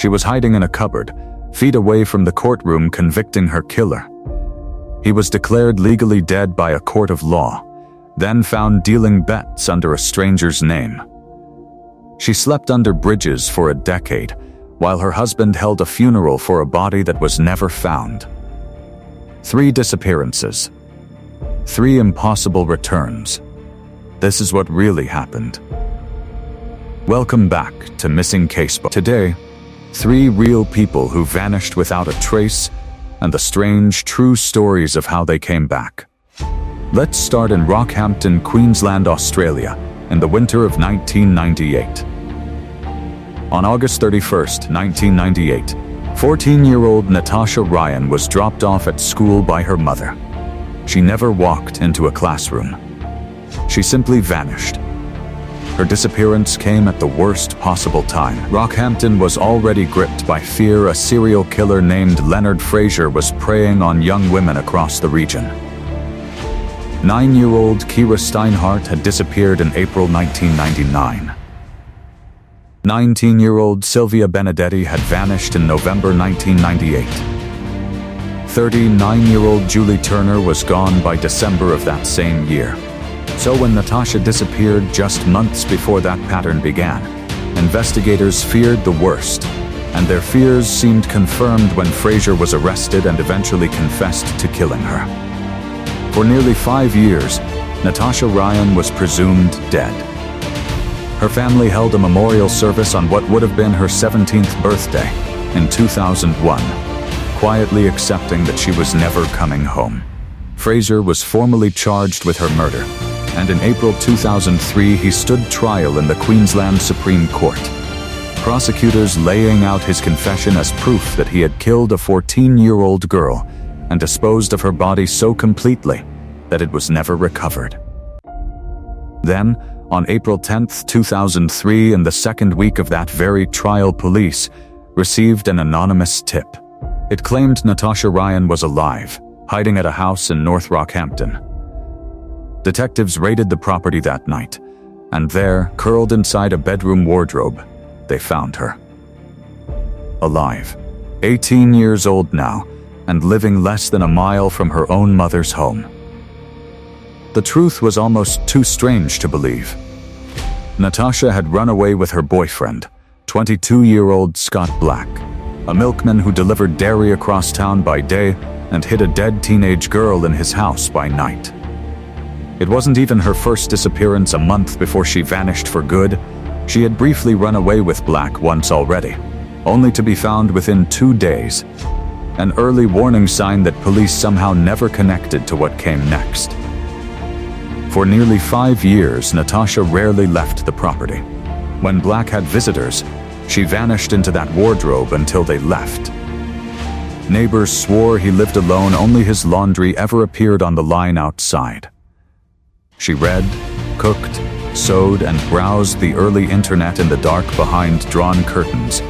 She was hiding in a cupboard, feet away from the courtroom convicting her killer. He was declared legally dead by a court of law, then found dealing bets under a stranger's name. She slept under bridges for a decade, while her husband held a funeral for a body that was never found. 3 disappearances. 3 impossible returns. This is what really happened. Welcome back to Missing Casebook. Today, 3 real people who vanished without a trace, and the strange, true stories of how they came back. Let's start in Rockhampton, Queensland, Australia, in the winter of 1998. On August 31st, 1998, 14-year-old Natasha Ryan was dropped off at school by her mother. She never walked into a classroom. She simply vanished. Her disappearance came at the worst possible time. Rockhampton was already gripped by fear. A serial killer named Leonard Fraser was preying on young women across the region. 9-year-old Kira Steinhardt had disappeared in April 1999. 19-year-old Sylvia Benedetti had vanished in November 1998. 39-year-old Julie Turner was gone by December of that same year. So when Natasha disappeared just months before that pattern began, investigators feared the worst, and their fears seemed confirmed when Fraser was arrested and eventually confessed to killing her. For nearly 5 years, Natasha Ryan was presumed dead. Her family held a memorial service on what would have been her 17th birthday in 2001, quietly accepting that she was never coming home. Fraser was formally charged with her murder, and in April 2003 he stood trial in the Queensland Supreme Court. Prosecutors laying out his confession as proof that he had killed a 14-year-old girl and disposed of her body so completely that it was never recovered. Then, on April 10, 2003, in the second week of that very trial, police received an anonymous tip. It claimed Natasha Ryan was alive, hiding at a house in North Rockhampton. Detectives raided the property that night, and there, curled inside a bedroom wardrobe, they found her. Alive, 18 years old now, and living less than a mile from her own mother's home. The truth was almost too strange to believe. Natasha had run away with her boyfriend, 22-year-old Scott Black, a milkman who delivered dairy across town by day and hid a dead teenage girl in his house by night. It wasn't even her first disappearance. A month before she vanished for good, she had briefly run away with Black once already, only to be found within 2 days. An early warning sign that police somehow never connected to what came next. For nearly 5 years, Natasha rarely left the property. When Black had visitors, she vanished into that wardrobe until they left. Neighbors swore he lived alone. Only his laundry ever appeared on the line outside. She read, cooked, sewed, and browsed the early internet in the dark behind drawn curtains,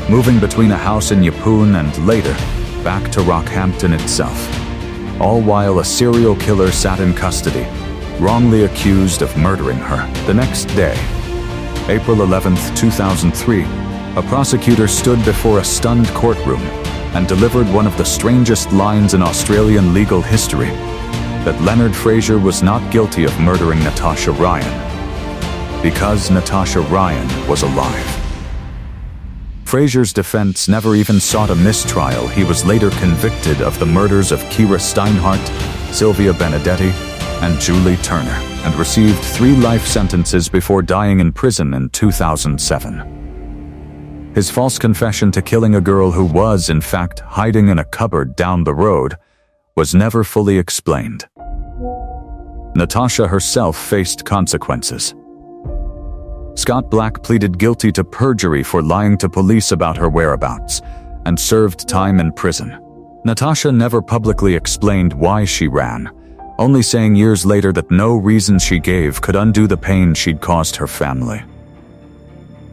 moving between a house in Yeppoon and later back to Rockhampton itself, all while a serial killer sat in custody, wrongly accused of murdering her. The next day, April 11, 2003, a prosecutor stood before a stunned courtroom and delivered one of the strangest lines in Australian legal history, that Leonard Fraser was not guilty of murdering Natasha Ryan, because Natasha Ryan was alive. Fraser's defense never even sought a mistrial. He was later convicted of the murders of Kira Steinhardt, Sylvia Benedetti, and Julie Turner, and received 3 life sentences before dying in prison in 2007. His false confession to killing a girl who was, in fact, hiding in a cupboard down the road was never fully explained. Natasha herself faced consequences. Scott Black pleaded guilty to perjury for lying to police about her whereabouts and served time in prison. Natasha never publicly explained why she ran, only saying years later that no reason she gave could undo the pain she'd caused her family.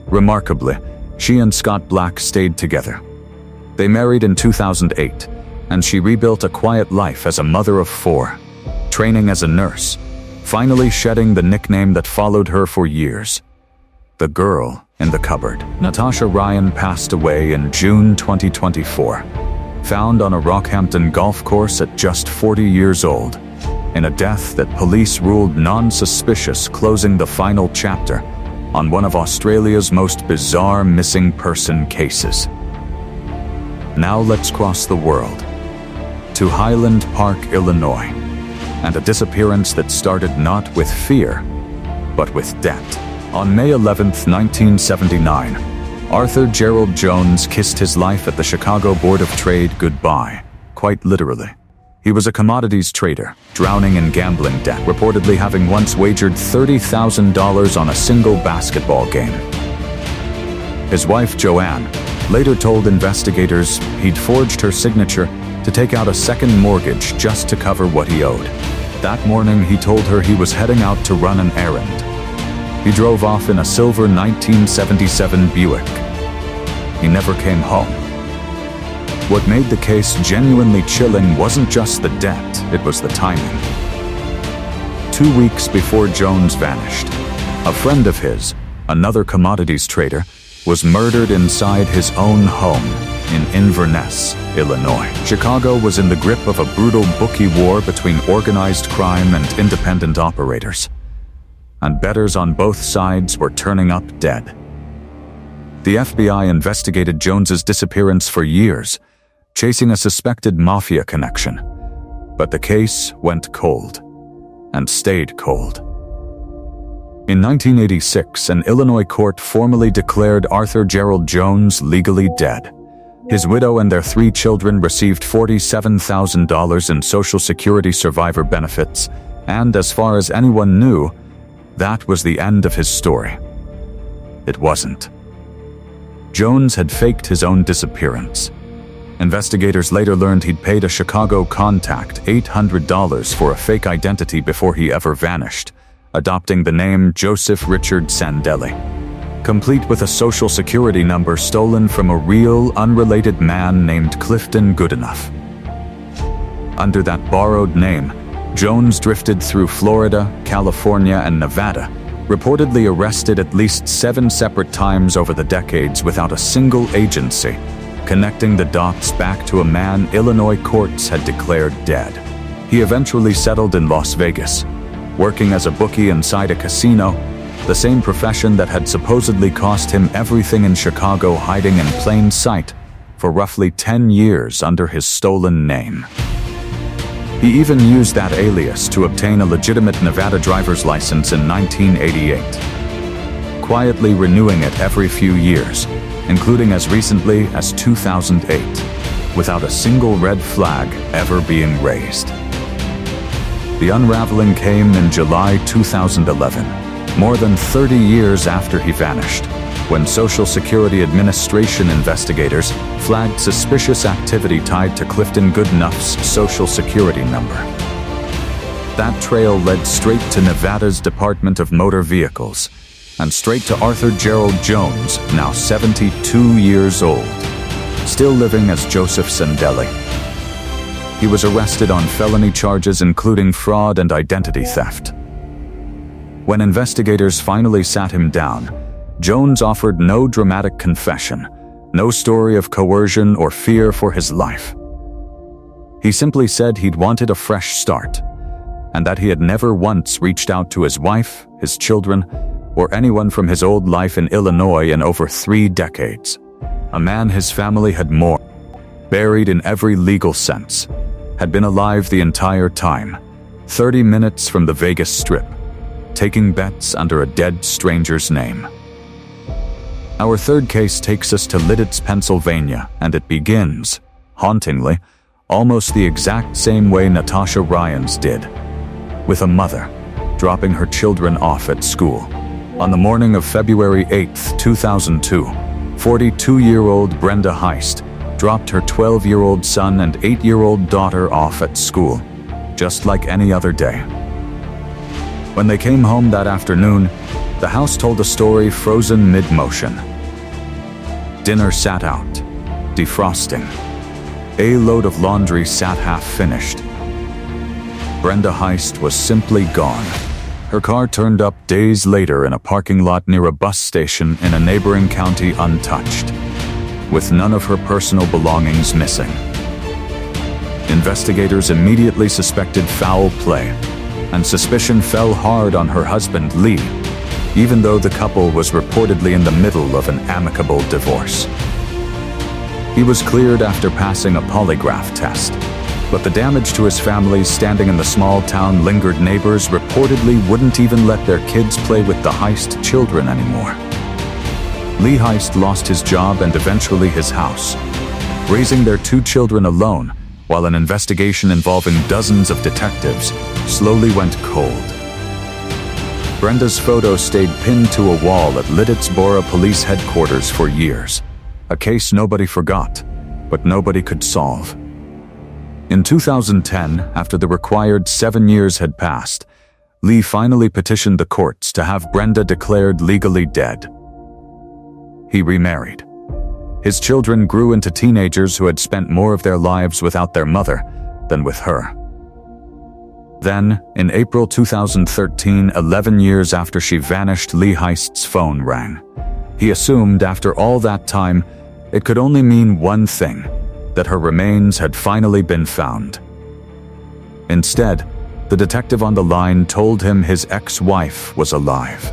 Remarkably, she and Scott Black stayed together. They married in 2008, and she rebuilt a quiet life as a mother of 4, training as a nurse, finally shedding the nickname that followed her for years, the girl in the cupboard. Natasha Ryan passed away in June 2024, found on a Rockhampton golf course at just 40 years old, in a death that police ruled non-suspicious, closing the final chapter on one of Australia's most bizarre missing person cases. Now let's cross the world to Highland Park, Illinois, and a disappearance that started not with fear, but with debt. On May 11, 1979, Arthur Gerald Jones kissed his life at the Chicago Board of Trade goodbye, quite literally. He was a commodities trader, drowning in gambling debt, reportedly having once wagered $30,000 on a single basketball game. His wife, Joanne, later told investigators he'd forged her signature to take out a second mortgage just to cover what he owed. That morning, he told her he was heading out to run an errand. He drove off in a silver 1977 Buick. He never came home. What made the case genuinely chilling wasn't just the debt, it was the timing. 2 weeks before Jones vanished, a friend of his, another commodities trader, was murdered inside his own home in Inverness, Illinois. Chicago was in the grip of a brutal bookie war between organized crime and independent operators, and bettors on both sides were turning up dead. The FBI investigated Jones's disappearance for years, chasing a suspected mafia connection, but the case went cold, and stayed cold. In 1986, an Illinois court formally declared Arthur Gerald Jones legally dead. His widow and their 3 children received $47,000 in Social Security survivor benefits, and as far as anyone knew, that was the end of his story. It wasn't. Jones had faked his own disappearance. Investigators later learned he'd paid a Chicago contact $800 for a fake identity before he ever vanished, adopting the name Joseph Richard Sandelli, complete with a Social Security number stolen from a real, unrelated man named Clifton Goodenough. Under that borrowed name, Jones drifted through Florida, California, and Nevada, reportedly arrested at least 7 separate times over the decades without a single agency, connecting the dots back to a man Illinois courts had declared dead. He eventually settled in Las Vegas, working as a bookie inside a casino, the same profession that had supposedly cost him everything in Chicago, hiding in plain sight for roughly 10 years under his stolen name. He even used that alias to obtain a legitimate Nevada driver's license in 1988, quietly renewing it every few years, including as recently as 2008, without a single red flag ever being raised. The unraveling came in July 2011, more than 30 years after he vanished, when Social Security Administration investigators flagged suspicious activity tied to Clifton Goodenough's Social Security number. That trail led straight to Nevada's Department of Motor Vehicles, and straight to Arthur Gerald Jones, now 72 years old, still living as Joseph Sandelli. He was arrested on felony charges including fraud and identity theft. When investigators finally sat him down, Jones offered no dramatic confession, no story of coercion or fear for his life. He simply said he'd wanted a fresh start, and that he had never once reached out to his wife, his children, or anyone from his old life in Illinois in over 3 decades. A man his family had mourned, buried in every legal sense, had been alive the entire time, 30 minutes from the Vegas Strip, taking bets under a dead stranger's name. Our third case takes us to Lidditz, Pennsylvania, and it begins, hauntingly, almost the exact same way Natasha Ryan's did, with a mother dropping her children off at school. On the morning of February 8, 2002, 42-year-old Brenda Heist dropped her 12-year-old son and 8-year-old daughter off at school, just like any other day. When they came home that afternoon, the house told a story frozen mid-motion. Dinner sat out, defrosting. A load of laundry sat half-finished. Brenda Heist was simply gone, Her car turned up days later in a parking lot near a bus station in a neighboring county untouched, with none of her personal belongings missing. Investigators immediately suspected foul play, and suspicion fell hard on her husband, Lee, even though the couple was reportedly in the middle of an amicable divorce. He was cleared after passing a polygraph test, but the damage to his family standing in the small town lingered. Neighbors reportedly wouldn't even let their kids play with the Heist children anymore. Lee Heist lost his job and eventually his house, raising their 2 children alone, while an investigation involving dozens of detectives slowly went cold. Brenda's photo stayed pinned to a wall at Liddittsboro Police Headquarters for years, a case nobody forgot, but nobody could solve. In 2010, after the required 7 years had passed, Lee finally petitioned the courts to have Brenda declared legally dead. He remarried. His children grew into teenagers who had spent more of their lives without their mother than with her. Then, in April 2013, 11 years after she vanished, Lee Heist's phone rang. He assumed after all that time, it could only mean one thing, that her remains had finally been found. Instead, the detective on the line told him his ex-wife was alive.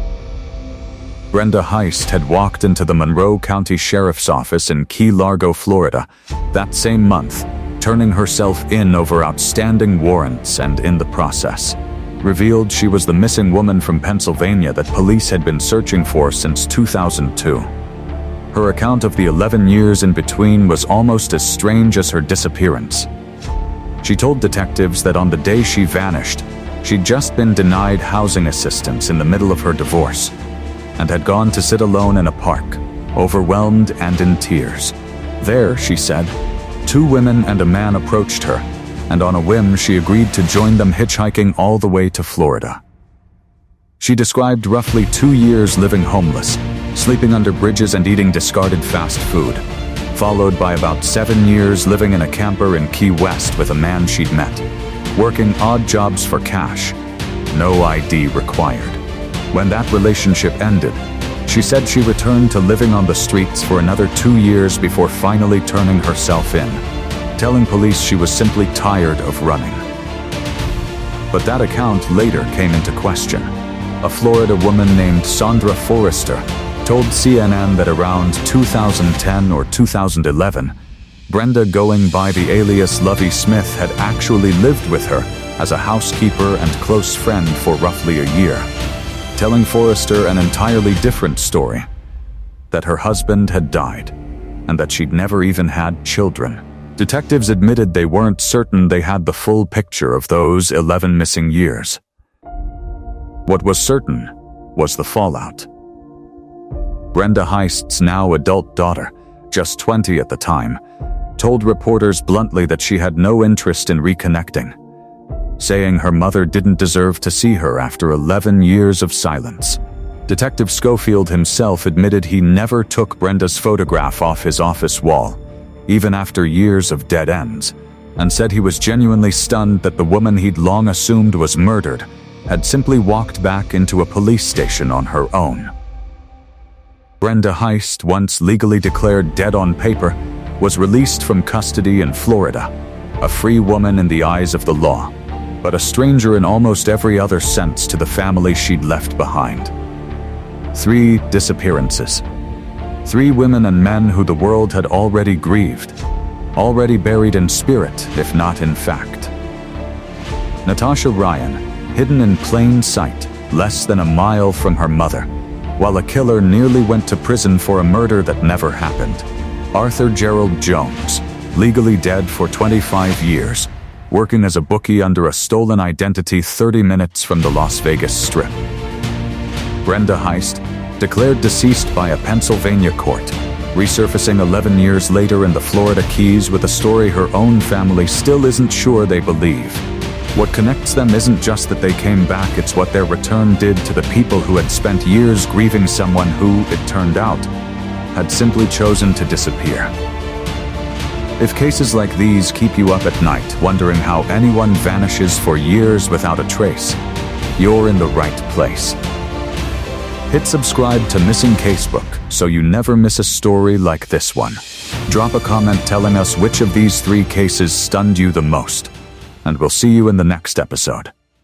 Brenda Heist had walked into the Monroe County Sheriff's Office in Key Largo, Florida, that same month, turning herself in over outstanding warrants and, in the process, revealed she was the missing woman from Pennsylvania that police had been searching for since 2002. Her account of the 11 years in between was almost as strange as her disappearance. She told detectives that on the day she vanished, she'd just been denied housing assistance in the middle of her divorce, and had gone to sit alone in a park, overwhelmed and in tears. There, she said, 2 women and a man approached her, and on a whim she agreed to join them hitchhiking all the way to Florida. She described roughly 2 years living homeless, sleeping under bridges and eating discarded fast food, followed by about 7 years living in a camper in Key West with a man she'd met, working odd jobs for cash, no ID required. When that relationship ended, she said she returned to living on the streets for another 2 years before finally turning herself in, telling police she was simply tired of running. But that account later came into question. A Florida woman named Sandra Forrester told CNN that around 2010 or 2011, Brenda, going by the alias Lovey Smith, had actually lived with her as a housekeeper and close friend for roughly a year, telling Forrester an entirely different story, that her husband had died, and that she'd never even had children. Detectives admitted they weren't certain they had the full picture of those 11 missing years. What was certain was the fallout. Brenda Heist's now adult daughter, just 20 at the time, told reporters bluntly that she had no interest in reconnecting, saying her mother didn't deserve to see her after 11 years of silence. Detective Schofield himself admitted he never took Brenda's photograph off his office wall, even after years of dead ends, and said he was genuinely stunned that the woman he'd long assumed was murdered had simply walked back into a police station on her own. Brenda Heist, once legally declared dead on paper, was released from custody in Florida, a free woman in the eyes of the law, but a stranger in almost every other sense to the family she'd left behind. 3 disappearances. 3 women and men who the world had already grieved, already buried in spirit, if not in fact. Natasha Ryan, hidden in plain sight, less than a mile from her mother, while a killer nearly went to prison for a murder that never happened. Arthur Gerald Jones, legally dead for 25 years, working as a bookie under a stolen identity 30 minutes from the Las Vegas Strip. Brenda Heist, declared deceased by a Pennsylvania court, resurfacing 11 years later in the Florida Keys with a story her own family still isn't sure they believe. What connects them isn't just that they came back, it's what their return did to the people who had spent years grieving someone who, it turned out, had simply chosen to disappear. If cases like these keep you up at night, wondering how anyone vanishes for years without a trace, you're in the right place. Hit subscribe to Missing Casebook so you never miss a story like this one. Drop a comment telling us which of these 3 cases stunned you the most, and we'll see you in the next episode.